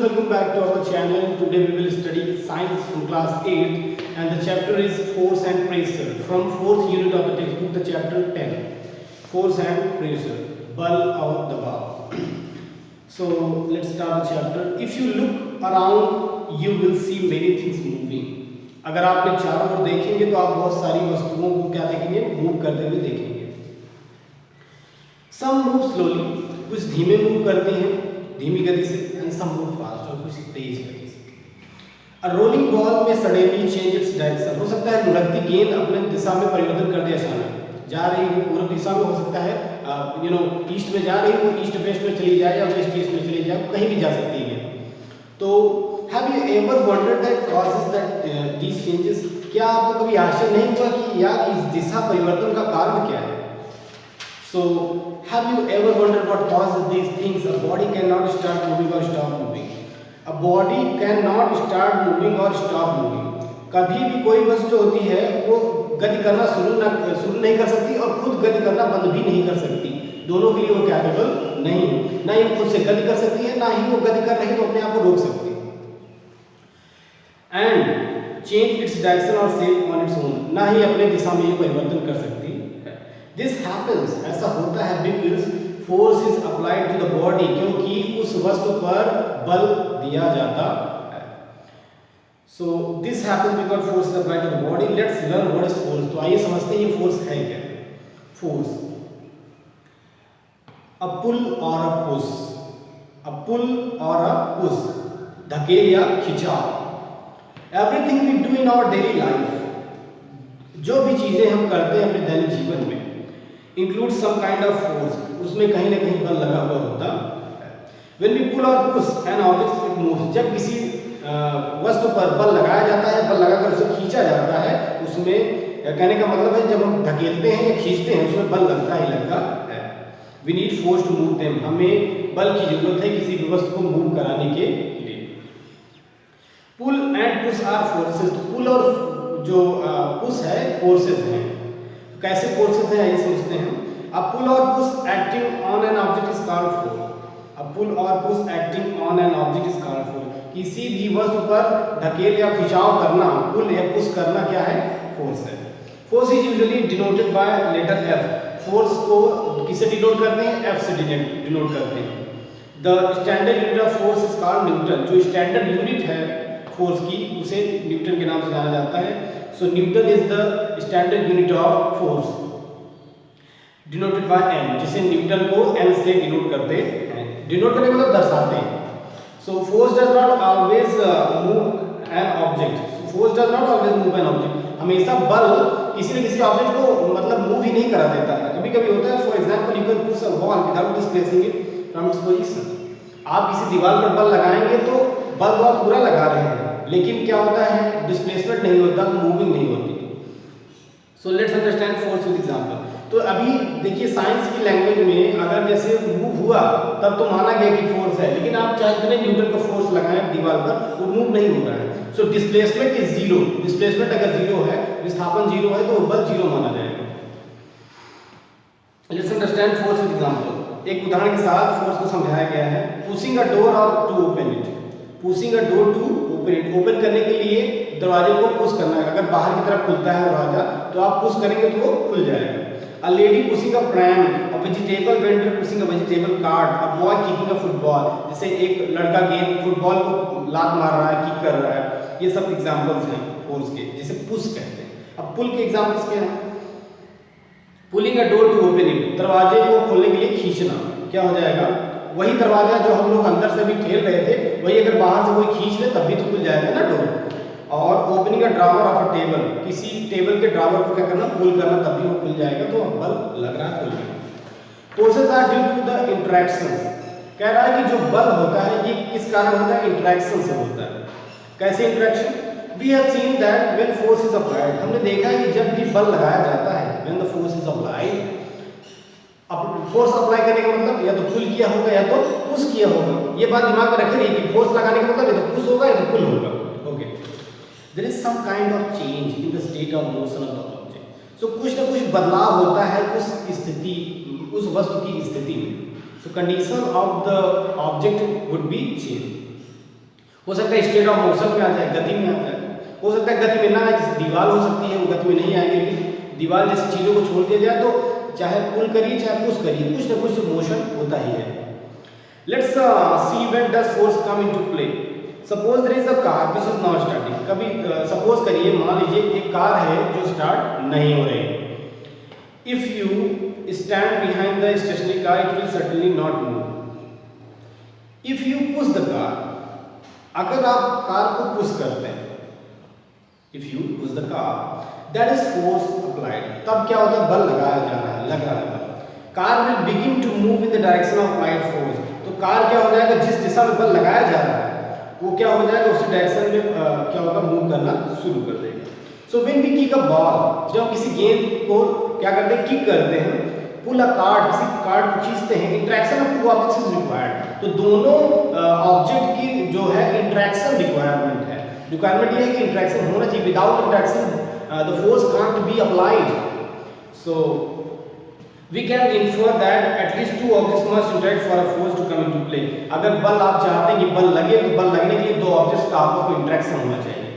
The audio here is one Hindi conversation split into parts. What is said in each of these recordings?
welcome back to our channel. Today we will study science from class 8 and the chapter is force and pressure from 4th unit of the textbook, the chapter 10, force and pressure, bal aur dabav. So let's start the chapter. If you look around you will see many things moving. अगर आपने चारों ओर देखेंगे तो आप बहुत सारी वस्तुओं को क्या देखेंगे, मूव करते हुए देखेंगे. Some move slowly, कुछ धीमे मूव करती हैं, धीमी गति से, and some move fast, और कुछ तेज गति से. A rolling ball में suddenly change its direction. हो सकता है लुढ़कती गेंद अपने दिशा में परिवर्तन कर दे अचानक. जा रही हो पूर्व दिशा में, हो सकता है ईस्ट में जा रही हो, ईस्ट वेस्ट में चली जाए या वेस्ट ईस्ट में चली जाए, कहीं भी जा सकती है. तो have you ever wondered that causes that these changes? क्या आपको कभी आश्चर्य नहीं हुआ कि यार इस दिशा परिवर्तन का कारण क्या है? So have you ever wondered what causes these things? A body cannot start moving or stop moving. A body cannot start moving or stop moving. कभी भी कोई वस्तु जो होती है वो गति करना शुरू नहीं कर सकती और खुद गति करना बंद भी नहीं कर सकती. दोनों के लिए वो कैपेबल नहीं है. ना ही खुद से गति कर सकती है, ना ही वो गति कर रही है तो अपने आप को रोक सकती है. एंड चेंज इट्स डायरेक्शन और शेप ऑन इट्स ओन, ना ही अपने दिशा में ये परिवर्तन कर सकती है. दिस हैपेंस, ऐसा होता है, because force is applied to the body, क्योंकि उस वस्तु पर बल दिया जाता है. So this happens because force is applied to the body. Let's learn what is force. तो आइए समझते हैं ये फोर्स है क्या. फोर्स, अ पुल और अ पुश. अ पुल और अ पुश, धकेल या खिंचाव. Everything we do in our daily life, जो भी चीजें हम करते हैं अपने दैनिक जीवन में, include some kind of force, उसमें कहीं ना कहीं बल लगा हुआ होता है. व्हेन वी पुल और push an object it moves, जब किसी वस्तु पर बल लगाया जाता है, बल लगाकर उसे खींचा जाता है, उसमें कहने का मतलब है जब हम धकेलते हैं या खींचते हैं उसमें बल लगता ही लगता है. We need force to move them, हमें बल की जरूरत है किसी भी वस्तु को मूव कराने के लिए. Pull and push are forces. तो पुल और जो पुश है फोर्सेस हैं. कैसे फोर्सेस हैं ये समझते हैं. अ पुल और push acting on an object is called force. A pull और push acting on an object is called force. किसी भी वस्तु पर धकेल या खिंचाव करना, पुल या पुश करना क्या है, फोर्स है. Force is usually denoted by letter F. Force को किससे डिनोट करते हैं, एफ से डिनोट करते हैं. The standard unit of force is called newton. जो स्टैंडर्ड यूनिट है फोर्स की उसे न्यूटन के नाम से जाना जाता है. So newton is the standard unit of force denoted by N, जिसे न्यूटन को एन से डिनोट करते हैं. डिनोट करने का मतलब दर्शाते हैं. So force does not always move an object. Force does not always move an object. हमेशा बल किसी न किसी ऑब्जेक्ट को मतलब मूव ही नहीं करा देता है. कभी कभी होता है, for example you can push a wall without displacing it from its position. आप किसी दीवार पर बल लगाएंगे तो बल तो आप पूरा लगा रहे हैं, लेकिन क्या होता है, डिस्प्लेसमेंट नहीं होता, मूविंग नहीं होती. So let's understand force with example. तो अभी देखिए साइंस की लैंग्वेज में अगर जैसे मूव हुआ तब तो माना गया कि फोर्स है, लेकिन आप चाहे कितने न्यूटन का फोर्स लगाएं दीवार पर, वो मूव नहीं हो रहा है. So displacement is zero. Displacement अगर जीरो है, विस्थापन जीरो है, तो बल जीरो माना जाएगा. Let's understand force with example. एक उदाहरण के साथ फोर्स को समझाया गया है. Pushing a door or to open it. Pushing a door to open it. Open करने के लिए दरवाजे को पुश करना है. अगर बाहर की तरफ खुलता है दरवाजा तो आप पुश करेंगे तो वो खुल जाएगा. A lady pushing a pram, a vegetable vendor pushing a vegetable cart, a boy kicking a football. जैसे एक लड़का गेंद फुटबॉल को लात मार रहा है, किक कर रहा है. ये सब एग्जांपल्स हैं फोर्स के, जिसे पुश कहते हैं. अब पुल के एग्जांपल्स क्या हैं. Pulling a door to open it, दरवाजे को खोलने के लिए खींचना. क्या हो जाएगा, वही दरवाजा जो हम लोग अंदर से भी ठेल रहे थे, वही अगर बाहर से कोई खींच ले तब भी तो खुल जाएगा ना डोर. और opening a drawer of a table, किसी टेबल के ड्रावर को क्या करना, पुल करना, तब भी वो खुल जाएगा. तो बल लग रहा है, खुल गया. Forces are due to the interactions. कह रहा है कि जो बल होता है ये किस कारण होता है, इंटरेक्शन से होता है. कैसे interaction. We have seen that when force is applied. हमने देखा है कि जब भी बल लगाया जाता है, when the force is applied, force apply करने का मतलब या तो पुल किया होगा या तो पुश किया होगा. ये बात दिमाग में रखे रहिए कि फोर्स लगाने का मतलब या तो पुश होगा या तो पुल होगा. Okay. There is some kind of change in the state of motion of the object. So कुछ ना कुछ बदलाव होता है उस स्थिति, उस वस्तु की स्थिति में. So condition of the object would be changed. हो सकता है स्टेट ऑफ मोशन में आ जाए, गति में आ जाए, हो सकता है गति में ना आए, जैसे दीवार हो सकती है वो गति में नहीं आएगी, लेकिन दीवार जैसी चीज़ों को छोड़ दिया जाए तो चाहे पुल करिए चाहे पुश करिए, कुछ ना कुछ मोशन होता ही है। Let's see when does force come into play. Suppose there is a car which is not starting. कभी सपोज करिए, मान लीजिए एक कार है जो स्टार्ट नहीं हो रही। If you stand behind the stationary car it will certainly not move. If you push the car, अगर आप कार को पुश करते हैं, if you push the car that is force applied, तब क्या होता है, बल लगाया जा रहा है, लग रहा है बल। Car will begin to move in the direction of applied force. तो कार क्या हो जाएगा, जिस दिशा में बल लगाया जा रहा है वो क्या हो जाएगा, उसी डायरेक्शन में क्या होगा, मूव करना शुरू कर देगा। So when we kick a ball, जब हम किसी गेंद को क्या करते हैं, किक करते हैं, पुल अ कार्ड, किसी कार्ड को खींचते हैं, interaction of two objects is required. तो दोनों ऑब्जेक्ट की जो है इंटरेक्शन रिक्वायरमेंट है। रिक्वायरमेंट ये है कि इंटरेक्शन होना चाहिए, without interaction the force can't be applied. So we can infer that at least two objects must interact for a force to come into play। अगर बल आप चाहते हैं कि बल लगे तो बल लगने के लिए दो ऑब्जेक्ट्स का आपस में इंटरेक्शन होना चाहिए।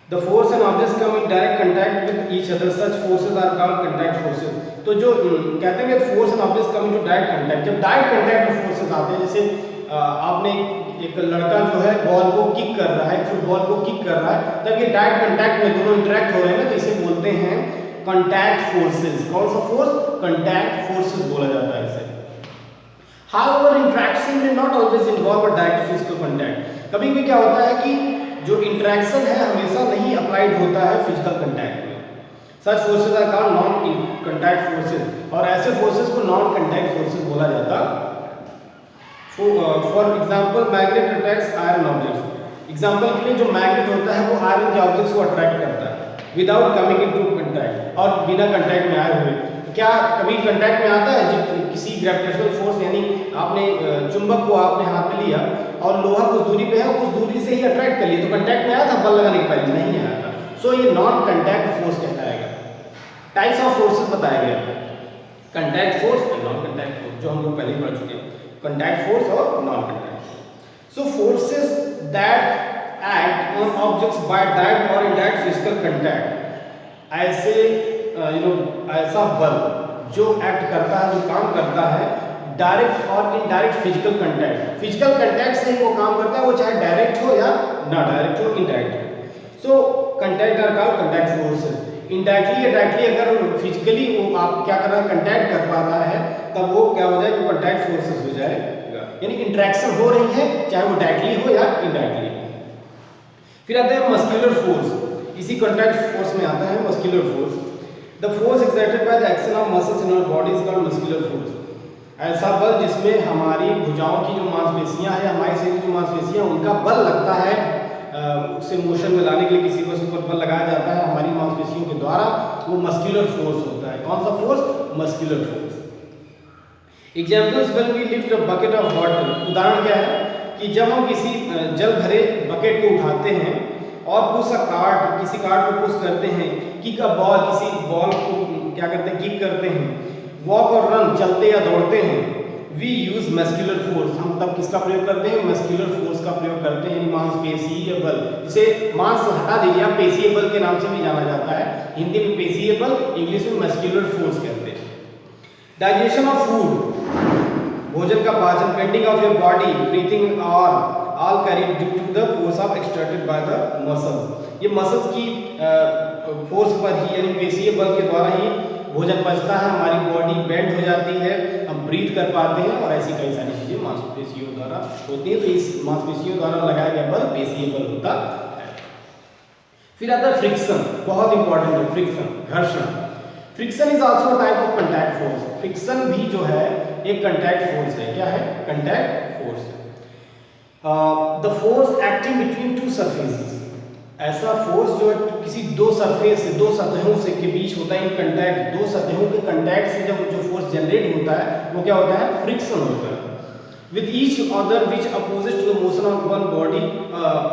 The force and objects come in direct contact with each other, such forces are called contact forces। तो जो कहते हैं force and objects come into direct contact, जब direct contact में forces आते हैं, जैसे आपने एक लड़का जो है बॉल को किक कर रहा है, फुटबॉल को किक कर रहा है, तब ये डायरेक्ट कंटैक्ट में दोनों इंटरेक्ट हो रहे हैं ना, तो इसे बोलते हैं कंटैक्ट फोर्सेस। कौन सा फोर्स, कंटैक्ट फोर्सेस बोला जाता है इसे। हाउएवर इंटरेक्शन में not always involve a direct physical contact. कभी भी क्या होता है कि जो इंटरेक्शन है हमेशा नहीं अप्लाइड होता है फिजिकल कंटैक्ट में। Such forces are called non contact forces, और ऐसे फोर्सेस को नॉन कंटैक्ट फोर्सेस बोला जाता है। For example magnet attracts iron objects. Example के लिए जो मैग्नेट होता है वो आयरन के ऑब्जेक्ट्स को अट्रैक्ट करता है विदाउट कमिंग इनटू कंटैक्ट, और बिना कंटैक्ट में आए हुए। क्या कभी कंटैक्ट में आता है, जब किसी ग्रेविटेशनल फोर्स यानी आपने चुंबक को आपने हाथ में लिया और लोहा कुछ दूरी पे है, कुछ दूरी से ही अट्रैक्ट कर लिया, तो कंटैक्ट में आया था बल लगाने के पहले, नहीं आया था। सो ये नॉन कंटैक्ट फोर्स कहलाएगा। टाइप्स ऑफ फोर्सेस बताया गया, कंटैक्ट फोर्स और नॉन कंटैक्ट फोर्स, जो हम लोग पहले ही पढ़ चुके हैं, कंटैक्ट फोर्स और non contact. So forces that act on objects by direct or indirect physical contact। ऐसे ऐसा बल जो एक्ट करता है, जो काम करता है डायरेक्ट और indirect physical contact. Physical contact से ही वो काम करता है, वो चाहे डायरेक्ट हो या ना डायरेक्ट हो, इनडायरेक्ट हो। So contact are called contact forces. Indirectly या डायरेक्टली अगर फिजिकली वो आप क्या कर रहा है, कंटैक्ट कर पा रहा है, तब वो क्या हो जाएगा, कंटैक्ट फोर्सेस हो जाएगा। यानी इंटरेक्शन हो रही है, चाहे वो डायरेक्टली हो या इनडायरेक्टली। फिर आता है मस्कुलर फोर्स, इसी कंटैक्ट फोर्स में आता है muscular force. The force exerted by the action of muscles in our body is called muscular force. ऐसा बल जिसमें हमारी भुजाओं की जो मांसपेशियां हैं, हमारे शरीर की जो मांसपेशियां, उनका बल लगता है, उसे मोशन में लाने के लिए किसी वस्तु पर बल लगाया जाता है हमारी मांसपेशियों के द्वारा, वो मस्कुलर फोर्स होता है। कौन सा force, muscular force. Examples when we lift a bucket of water. उदाहरण क्या है कि जब हम किसी जल भरे बकेट को उठाते हैं और पुश अ कार्ड, किसी कार्ड को पुश करते हैं, किक अ बॉल, किसी बॉल को क्या करते हैं, किक करते हैं, वॉक और रन, चलते या दौड़ते हैं, वी यूज मस्कुलर फोर्स। हम तब किसका प्रयोग करते हैं, मस्कुलर फोर्स का प्रयोग करते हैं, यानी मांसपेशीय बल। जिसे मांस हटा दीजिए, आप पेशीय बल के नाम से भी जाना जाता है, हिंदी में पेशीय बल, इंग्लिश में मस्कुलर फोर्स कहते हैं। डाइजेशन ऑफ फूड, भोजन का पाचन, bending of your body, breathing all carried due to the force of exerted by the muscles. ये मसल्स की फोर्स पर ही, यानी पेशीय बल के द्वारा ही भोजन पचता है, हमारी बॉडी बेंड हो जाती है, हम ब्रीथ कर पाते हैं, और ऐसी कई सारी चीजें मांसपेशियों द्वारा होती हैं। तो इस मांसपेशियों द्वारा लगाया गया बल पेशीय बल होता है। फिर आता है फ्रिक्शन, बहुत इंपॉर्टेंट है फ्रिक्शन, घर्षण। Friction is also a type of contact force. Friction भी जो है एक कंटैक्ट फोर्स है। क्या है, कंटैक्ट फोर्स है। The force acting between two surfaces, ऐसा फोर्स जो किसी दो सरफेस से, दो सतहों से के बीच होता है, इन कंटैक्ट, दो सतहों के कंटैक्ट से जब जो फोर्स जनरेट होता है वो क्या होता है, फ्रिक्शन होता है। with each other which opposes to the motion of one body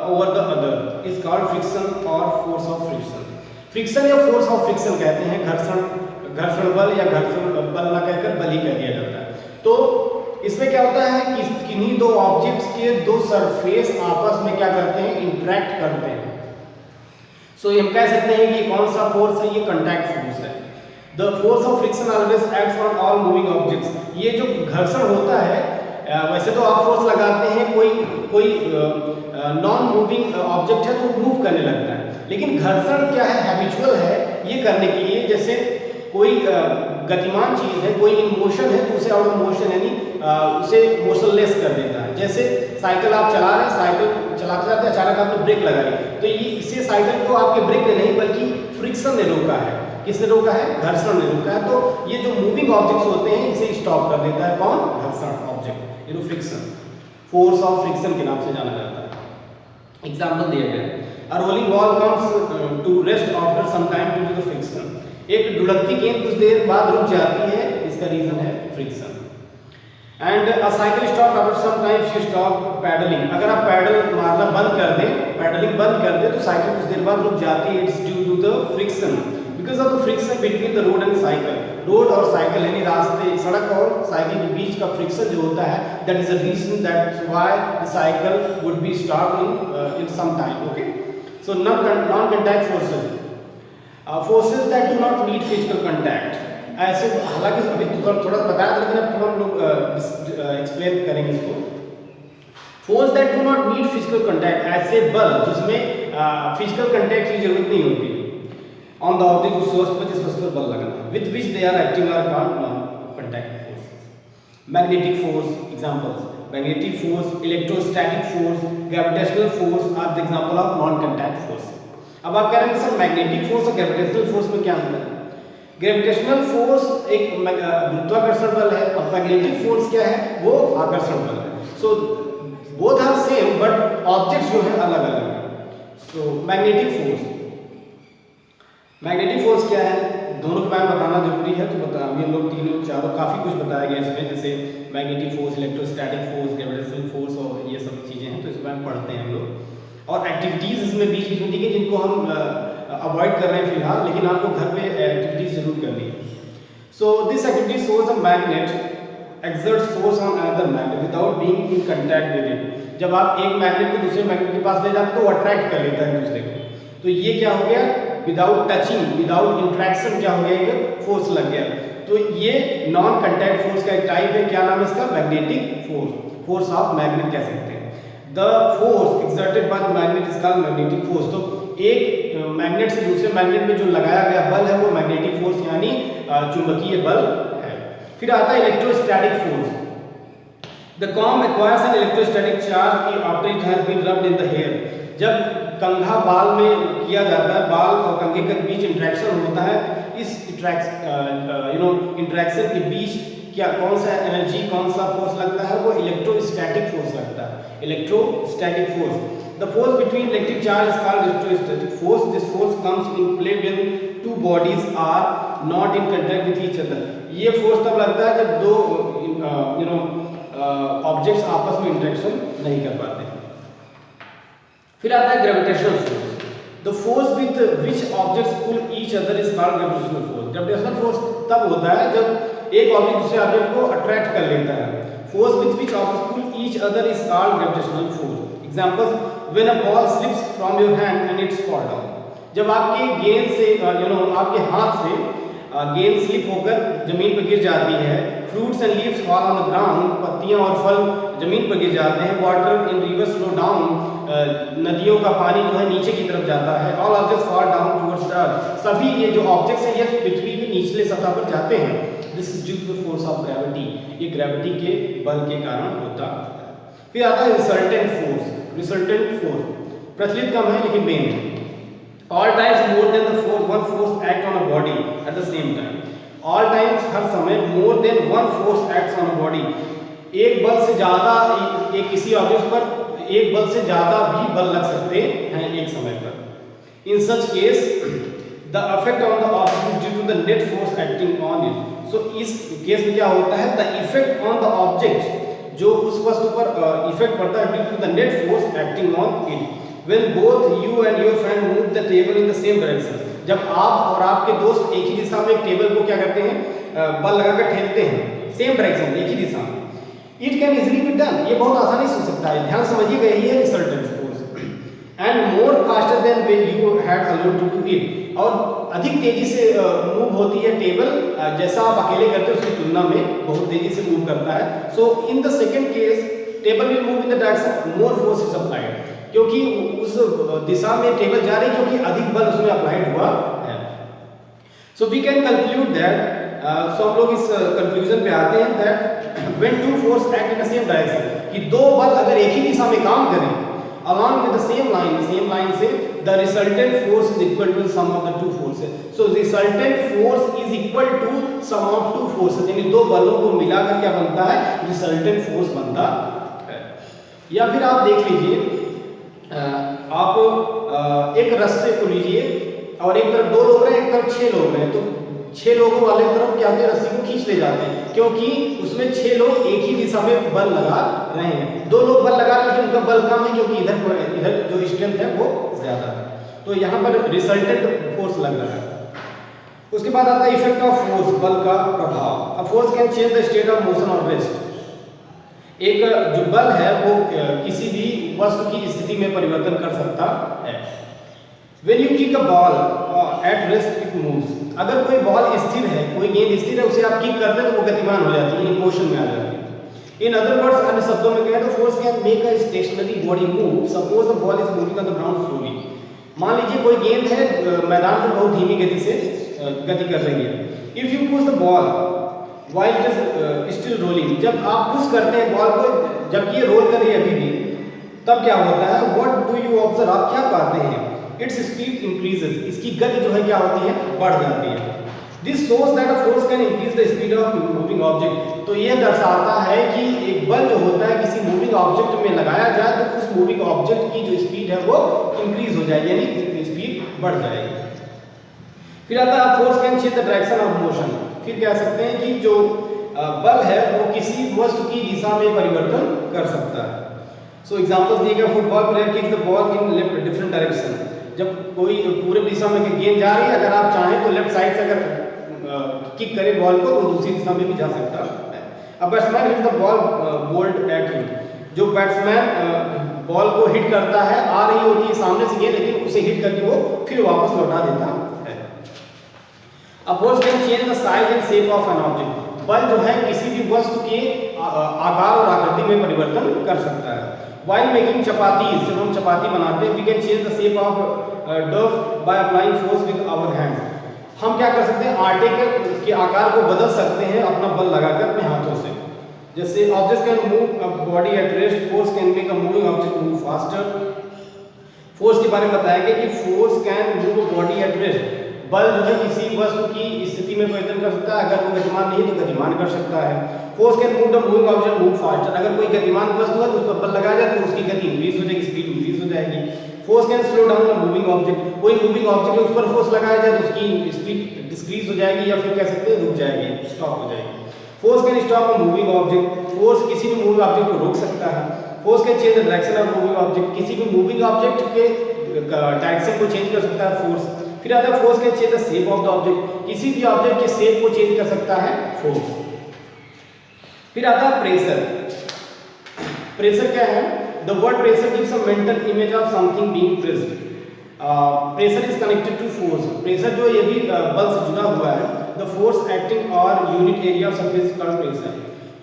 over the other is called friction or force of friction। Friction या फोर्स ऑफ फ्रिक्शन कहते हैं घर्षण बल, या घर्षण बल ना कहकर बल ही कह दिया जाता है। तो इसमें क्या होता है कि किन्हीं दो ऑब्जेक्ट्स के दो सरफेस आपस में क्या करते हैं, इंटरेक्ट करते हैं। सो हम कह सकते हैं कि कौन सा फोर्स है, ये कांटेक्ट फोर्स है। The force of friction always acts on all moving objects. ये जो घर्षण होता है, वैसे तो आप फोर्स लगाते हैं, कोई नॉन मूविंग ऑब्जेक्ट है तो मूव करने लगता है, लेकिन घर्षण क्या है, हैबिचुअल है ये करने के लिए। जैसे कोई गतिमान चीज है, कोई इन मोशन है तो उसे आउट ऑफ मोशन यानी उसे मोशनलेस कर देता है। जैसे साइकिल आप चला रहे हैं, साइकिल चलाते जाते अचानक आपने ब्रेक लगाई, तो ये इसे साइकिल को आपके ब्रेक ने नहीं बल्कि फ्रिक्शन ने रोका है। किसने रोका है, घर्षण ने रोका है। तो ये जो मूविंग ऑब्जेक्ट्स होते हैं इसे स्टॉप कर देता है कौन, घर्षण ऑब्जेक्ट, ये फ्रिक्शन, फोर्स ऑफ फ्रिक्शन के नाम से जाना जाता है। एग्जांपल दिया गया है, a rolling ball comes to rest after some time due to the friction. एक लुढ़कती गेंद कुछ देर बाद रुक जाती है, इसका रीजन है friction. And a cycle stop after some time she stop pedalling. अगर आप पैडल मारना बंद कर दें, पैडलिंग बंद कर दें तो साइकिल कुछ देर बाद रुक जाती है, it's due to the friction, because of the friction between the road and cycle. Road और साइकिल यानी रास्ते, सड़क और साइकिल के बीच का फ्रिक्शन जो होता है, that is the reason that's why the cycle would be stop in some time. Okay, so non contact forces, forces that do not need physical contact. ऐसे हालांकि अभी थोड़ा बताया था, लेकिन अब हम लोग एक्सप्लेन करेंगे इसको। Force that do not need physical contact, ऐसे बल जिसमें फिजिकल कांटेक्ट की जरूरत नहीं होती ऑन द ऑब्जेक्ट, उस सोर्स पर जिस वस्तु पर बल लगना, with which they are acting are called non contact force. Magnetic force examples, magnetic force, electrostatic force, gravitational force are the example of non contact force. अब आप कह रहे हैं सर मैग्नेटिक फोर्स और ग्रेविटेशनल फोर्स में क्या अंतर है? ग्रेविटेशनल फोर्स एक गुरुत्वाकर्षण बल है, और मैग्नेटिक फोर्स क्या है, वो आकर्षण बल है। So both are same but objects जो है अलग अलग है। सो मैग्नेटिक फोर्स क्या है, दोनों के बारे में बताना जरूरी है, तो बता अभी हम लोग तीनों चारों काफी कुछ बताया गया इसमें, जैसे magnetic force, electrostatic force, gravitational force और ये सब चीजें हैं, तो इस बारे में पढ़ते हैं हम लोग। और एक्टिविटीज इसमें बीच बीच में दी गई जिनको हम अवॉइड कर रहे हैं फिलहाल, लेकिन आपको घर पे एक्टिविटीज जरूर करनी है। So this activity shows a magnet exerts force on another magnet without being in contact with it। जब आप एक मैग्नेट को दूसरे मैग्नेट के पास ले जाते हैं तो वो अट्रैक्ट कर लेता है दूसरे को, तो ये क्या हो गया, विदाउट टचिंग, विदाउट इंट्रैक्शन क्या हो गया, एक फोर्स लग गया। तो ये नॉन कांटेक्ट फोर्स का एक टाइप है। क्या नाम है इसका, magnetic force, force of magnet कह सकते हैं। The force exerted by the magnet is called magnetic force. तो एक मैग्नेट से दूसरे मैग्नेट में जो लगाया गया बल है वो मैग्नेटिक फोर्स यानी चुंबकीय बल है। फिर आता है electrostatic force. The comb acquires an electrostatic charge after it has been rubbed in the hair. जब कंघा बाल में किया जाता है, बाल और कंघे के बीच इंटरेक्शन होता है, इस इंटरेक्शन के बीच क्या कौन सा एनर्जी, कौन सा फोर्स लगता है, वो इलेक्ट्रोस्टैटिक फोर्स लगता है, electrostatic force. The force between electric charge is called electrostatic force. This force comes in play when two bodies are not in contact with each other. ये फोर्स तब लगता है जब दो ऑब्जेक्ट्स आपस में इंटरेक्शन नहीं कर पाते। फिर आता है gravitational force. The force with which objects pull each other is called gravitational force. Gravitational force तब होता है जब एक ऑब्जेक्ट दूसरे ऑब्जेक्ट को अट्रैक्ट कर लेता है। Force with which objects pull each other is called gravitational force. Examples, when a ball slips from your hand and it's fall down। जब आपके गेंद से आपके हाथ से गेंद स्लिप होकर जमीन पर गिर जाती है। Fruits and leaves fall on the ground, पत्तियां और फल जमीन पर गिर जाते हैं। Water in reverse flow down, नदियों का पानी जो है नीचे की तरफ जाता है। All objects fall down towards the earth, सभी ये जो ऑब्जेक्ट्स हैं ये पृथ्वी के निचले सतह पर जाते हैं। This is due to the force of gravity, ये ग्रेविटी के बल के कारण होता है। फिर आता है रिजल्टेंट फोर्स। रिजल्टेंट फोर्स प्रचलित कम है लेकिन मेन है। All times more than the force one force act on a body at the same time. All times हर समय more than one force acts on a body, एक बल से ज्यादा एक किसी ऑब्जेक्ट पर एक बल से ज्यादा भी बल लग सकते हैं एक समय पर। In such case the effect on the object due to the net force acting on it. So इस केस में क्या होता है, the effect on the object, जो उस वस्तु पर इफेक्ट पड़ता है due to the net force acting on it. When both you and your friend move the table in the same direction, जब आप और आपके दोस्त एक ही दिशा में एक टेबल को क्या करते हैं, बल लगाकर ठेलते हैं, सेम डायरेक्शन, एक ही दिशा में। It can easily be done, ये बहुत आसानी से हो सकता है। ध्यान समझिएगा, यही है resultant force. And more faster than when you had alone to do it, और अधिक तेजी से मूव होती है टेबल, जैसा आप अकेले करते हो उसकी तुलना में बहुत तेजी से मूव करता है। So in the second case table will move in the direction more force is applied, क्योंकि उस दिशा में टेबल जा रही है क्योंकि अधिक बल उसमें अप्लाइड हुआ है। So we can conclude that, so हम लोग इस कंक्लूजन पे आते हैं that when two force act in the same direction, कि दो बल अगर एक ही दिशा में काम करें along with the same line से, the resultant force is equal to the sum of the two forces. So resultant force is equal to sum of two forces, यानी दो बलों को मिलाकर क्या बनता है, resultant force बनता है। या फिर आप देख लीजिए, आप एक रस्से को लीजिए और एक तरफ 2 लोग हैं, एक तरफ 6 लोग हैं, तो 6 लोगों वाले तरफ क्या होते हैं, रस्सी को खींच ले जाते हैं, क्योंकि उसमें 6 लोग एक ही दिशा में बल लगा रहे हैं। 2 लोग बल लगा रहे हैं लेकिन उनका बल कम है, क्योंकि इधर जो स्ट्रेंथ है वो ज्यादा है, तो यहाँ पर रिजल्टेंट फोर्स लग रहा है। उसके बाद आता है इफेक्ट ऑफ फोर्स, बल का प्रभाव। A force can change the state of motion और रेस्ट। एक जो बल है वो किसी भी वस्तु की स्थिति में परिवर्तन कर सकता है। When you kick a ball at rest it moves, अगर कोई बॉल स्थिर है, कोई गेंद स्थिर है, उसे आप किक करते हैं तो वो गतिमान हो जाती है, मोशन में आ जाती है। इन अदर वर्ड्स, अन्य शब्दों में कहें तो force can make a stationary body move, suppose the ball is moving on the ground slowly. मान लीजिए कोई गेंद है मैदान में बहुत धीमी गति से गति कर रही है। If you push the ball while it is still rolling, जब आप पुश करते हैं बॉल को, जबकि ये रोल कर रही है अभी भी, तब क्या होता है, व्हाट डू यू ऑब्जर्व, आप क्या पाते हैं, इट्स स्पीड इंक्रीजेस, इसकी गति जो है क्या होती है, बढ़ जाती है। This shows that a force can increase the speed of moving object, तो ये दर्शाता है कि एक बल जो होता है किसी मूविंग ऑब्जेक्ट में लगाया जाए तो उस मूविंग ऑब्जेक्ट की जो स्पीड है वो इंक्रीज हो जाएगी, यानी स्पीड बढ़ जाएगी। फिर आता है force can change the direction of motion, फिर कह सकते हैं कि जो बल है वो किसी वस्तु की दिशा में परिवर्तन कर सकता है। सो एग्जांपल्स दिए गए, football player kicks the ball in left different direction, जब कोई पूरे दिशा में गेंद जा रही है, अगर आप चाहें तो लेफ्ट साइड से अगर किक करें बॉल को तो दूसरी दिशा में भी जा सकता है। अब batsman hit the ball bowled at him, जो बैट्समैन बॉल को हिट करता है, आ रही होती है सामने से गेंद, लेकिन उसे हिट करके वो फिर वापस लौटा देता है। अब force can change the size and shape of an object, बल जो है किसी भी वस्तु के आकार और आकृति में परिवर्तन कर सकता है। While making चपाती, जब हम चपाती बनाते हैं, we can change the shape of dough by applying force with our hands, हम क्या कर सकते हैं, आटे के आकार को बदल सकते हैं अपना बल लगाकर अपने हाथों से। जैसे object can move a body at rest, force can make a moving object move faster. Force के बारे में बताया गया कि force can move a body at rest, बल जो है किसी वस्तु की स्थिति में परिवर्तन कर सकता है, अगर वो गतिमान नहीं तो गतिमान कर सकता है। Force can move the moving object move faster, अगर कोई गतिमान वस्तु है तो उस पर बल लगाया जाए तो उसकी गति इंक्रीज हो जाएगी, स्पीड इंक्रीज हो जाएगी। Force can slow down the moving object, कोई मूविंग ऑब्जेक्ट है उस पर फोर्स लगाया जाए तो उसकी स्पीड डिक्रीज हो जाएगी, या फिर कह सकते हैं रुक जाएगी, स्टॉप हो जाएगी। Force can stop a moving object, force किसी भी मूविंग ऑब्जेक्ट को रोक सकता है। Force can change the direction of moving object, किसी भी मूविंग ऑब्जेक्ट के डायरेक्शन को चेंज कर सकता है फोर्स। फिर आता है force can change the shape of the object, किसी भी ऑब्जेक्ट के शेप को चेंज कर सकता है फोर्स। फिर आता है प्रेशर। प्रेशर क्या है, the word pressure gives a mental image of something being pressed. Pressure is connected to force, pressure जो ये भी बल से जुड़ा हुआ है। The force acting on unit area of surface is called pressure,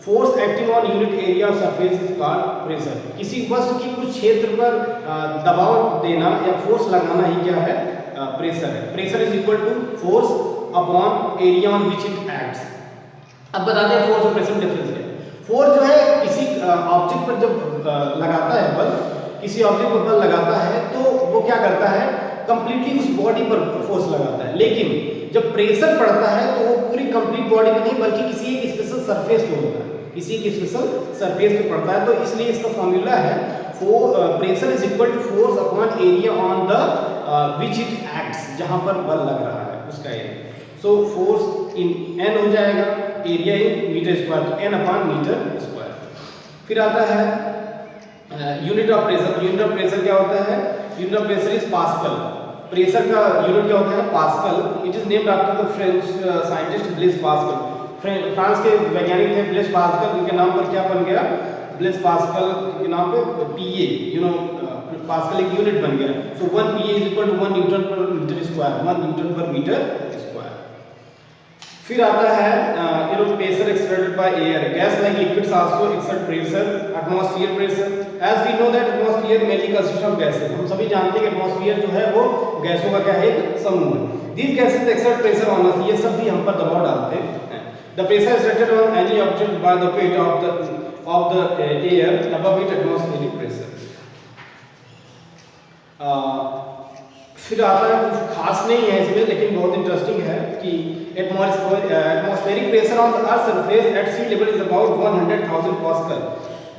force acting on unit area of surface is called pressure. किसी वस्तु की कुछ क्षेत्र पर दबाव देना या फोर्स लगाना ही क्या है, प्रेशर है। Pressure is equal to force upon area on which it acts. अब बताते हैं फोर्स और प्रेशर डिफरेंस है। फोर्स जो है किसी ऑब्जेक्ट पर जब लगाता है बल, किसी ऑब्जेक्ट पर बल लगाता है तो वो क्या करता है, कंप्लीटली उस बॉडी पर फोर्स लगाता है। लेकिन जब प्रेशर पड़ता है तो वो पूरी कंप्लीट बॉडी पर नहीं बल्कि किसी एक स्पेशल सरफेस पे होता है, किसी एक स्पेशल सरफेस पे पड़ता है। तो इसलिए इसका फॉर्मूला है pressure is equal to force upon area on the which it acts, जहां पर बल लग रहा है उसका area. So force in N हो जाएगा, एरिया इन मीटर स्क्वायर, तो एन अपॉन मीटर स्क्वायर। फिर आता है unit of pressure. Unit of pressure क्या होता है, unit of pressure is pascal. Pressure का यूनिट क्या होता है, pascal. It is named after the French scientist Blaise Pascal. France के वैज्ञानिक थे ब्लेस पास्कल, उनके नाम पर क्या बन गया, ब्लेस पास्कल के नाम पे पीए, पास्कल एक यूनिट बन गया। So 1 PA is equal to 1 newton per metre square, 1 newton per metre square. फिर आता है pressure exerted by air, gas like liquids also exert pressure, atmosphere pressure, as we know that atmosphere mainly consist of gases. हम सभी जानते हैं कि एटमॉस्फेयर जो है वो गैसों का क्या है, एक समूह है। These gases exert pressure on us, ये सब भी हम पर दबाव डालते हैं। The pressure exerted on any object by the weight of the air above it atmospheric pressure। फिर आता है, कुछ खास नहीं है इसमें लेकिन बहुत इंटरेस्टिंग है कि atmospheric pressure on the earth surface at sea level is about 100,000 pascal.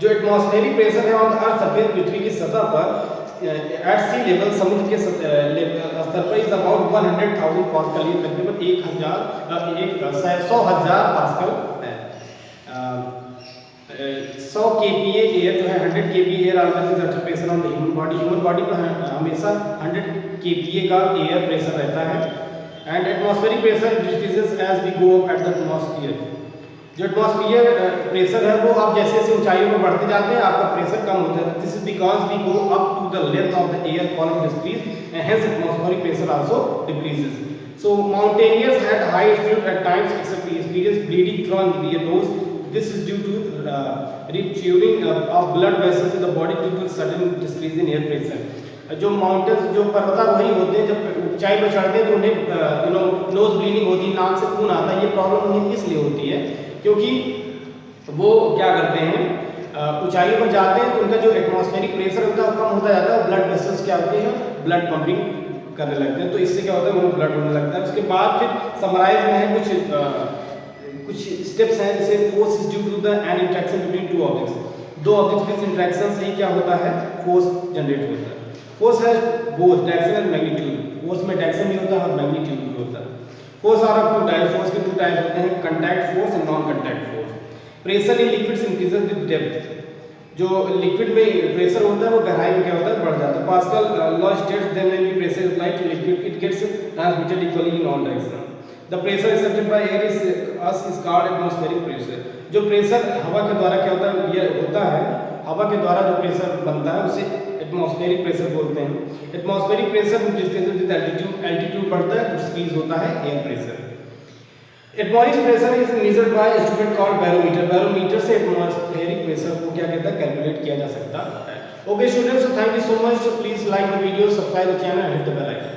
जो एटमॉस्फेरिक प्रेशर है ऑन द अर्थ सरफेस, पृथ्वी की सतह पर एट सी लेवल, समुद्र के स्तर पर इज अबाउट 100,000 पास्कल, ये तकरीबन 100,000 पास्कल है। 100 kPa एयर जो है 100 kPa air always pressure on the human body, human body पर हमेशा 100 kPa का एयर प्रेशर रहता है। And atmospheric pressure decreases as we go up at the atmosphere. जो एटमॉस्फेयर प्रेशर है वो आप जैसे जैसे ऊंचाइयों पर बढ़ते जाते हैं आपका प्रेशर कम होता है। This is because we go up to the length of the air column decrease and hence atmospheric pressure also decreases. So mountaineers had high altitude at times experience bleeding through their nose. This is due to rupturing of blood vessels in the body due to sudden decrease in air pressure. जो माउंटेन्स, जो पर्वतारोही होते हैं, जब ऊंचाई पर चढ़ते हैं तो उन्हें नोज ब्लीडिंग होती है, नाक से खून आता है। ये प्रॉब्लम उन्हें इसलिए होती है क्योंकि वो क्या करते हैं, ऊंचाइयों पर जाते हैं तो उनका जो एटमॉस्फेरिक प्रेशर होता है वो कम होता जाता है, ब्लड वेसल्स क्या होते हैं, ब्लड पंपिंग करने लगते हैं, तो इससे क्या होता है उन्हें ब्लड होने लगता है। उसके बाद फिर समराइज में है कुछ स्टेप्स हैं, जैसे force is due to the an interaction between two objects. दो ऑब्जेक्ट्स के इंटरेक्शन से ही क्या होता है, फोर्स जनरेट होता है। फोर्स है both direction and magnitude, force में डायरेक्शन भी होता है और मैग्नीट्यूड भी होता है। Force are of two types, force के 2 टाइप्स होते हैं, contact force and non contact force. Pressure in liquids increases with depth. जो लिक्विड में प्रेशर होता है वो गहराई में क्या होता है, बढ़ जाता है। Pascal law states there when we pressure applied to liquid it gets transmitted equally in all direction. The pressure exerted by air is called atmospheric pressure. जो प्रेशर हवा के द्वारा क्या होता है, ये होता है हवा के द्वारा जो प्रेशर बनता है उसे एटमॉस्फेरिक प्रेशर बोलते हैं। Atmospheric pressure decreases with altitude, altitude बढ़ता है तो डिक्रीज होता है air pressure. Atmospheric pressure is measured by instrument called barometer. Barometer से एटमॉस्फेरिक प्रेशर को क्या कहता है, कैलकुलेट किया जा सकता है। Okay students, thank you so much. Please like the video, subscribe the channel, hit the bell icon.